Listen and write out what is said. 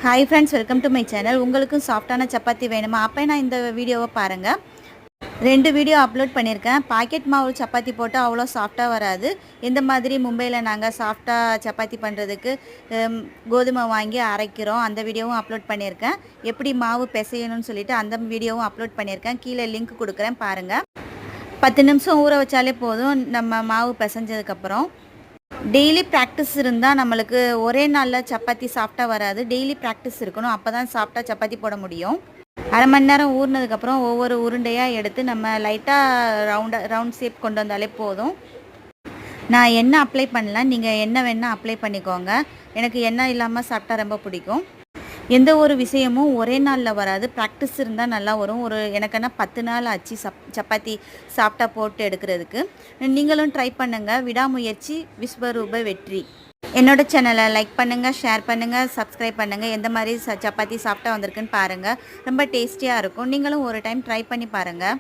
Hi friends, welcome to my channel. உங்களுக்கும் சாஃப்டான சப்பாத்தி வேணுமா? அப்போ நான் இந்த வீடியோவை பாருங்கள். 2 வீடியோ அப்லோட் பண்ணியிருக்கேன். பாக்கெட் மாவு சப்பாத்தி போட்டு அவ்வளோ சாஃப்டாக வராது. இந்த மாதிரி மும்பையில் நாங்கள் சாஃப்டாக சப்பாத்தி பண்ணுறதுக்கு கோதுமை வாங்கி அரைக்கிறோம். அந்த வீடியோவும் அப்லோட் பண்ணியிருக்கேன். எப்படி மாவு பிசையணும்னு சொல்லிட்டு அந்த வீடியோவும் அப்லோட் பண்ணியிருக்கேன். கீழே லிங்க் கொடுக்குறேன் பாருங்கள். 10 நிமிஷம் ஊற வச்சாலே போதும். நம்ம மாவு பிசைஞ்சதுக்கப்புறம் டெய்லி ப்ராக்டிஸ் இருந்தால் நம்மளுக்கு ஒரே நாளில் சப்பாத்தி சாஃப்டாக வராது. டெய்லி ப்ராக்டிஸ் இருக்கணும். அப்போ தான் சாஃப்டாக சப்பாத்தி போட முடியும். அரை மணி நேரம் ஊறினதுக்கப்புறம் ஒவ்வொரு உருண்டையாக எடுத்து நம்ம லைட்டாக ரவுண்ட் ஷேப் கொண்டு வந்தாலே போதும். நான் எண்ணெய் அப்ளை பண்ணல, நீங்கள் எண்ணெய் வேணால் அப்ளை பண்ணிக்கோங்க. எனக்கு எண்ணெய் இல்லாமல் சாப்பிட்டா ரொம்ப பிடிக்கும். எந்த ஒரு விஷயமும் ஒரே நாளில் வராது. ப்ராக்டிஸ் இருந்தால் நல்லா வரும். எனக்குன்னா 10 நாள் ஆச்சு சப்பாத்தி சாஃப்டாக போட்டு எடுக்கிறதுக்கு. நீங்களும் ட்ரை பண்ணுங்கள். விடாமுயற்சி விஸ்வரூப வெற்றி. என்னோட சேனலை லைக் பண்ணுங்கள், ஷேர் பண்ணுங்கள், சப்ஸ்கிரைப் பண்ணுங்கள். எந்த மாதிரி சப்பாத்தி சாஃப்டாக வந்திருக்குன்னு பாருங்கள். ரொம்ப டேஸ்டியாக இருக்கும். நீங்களும் ஒரு டைம் ட்ரை பண்ணி பாருங்கள்.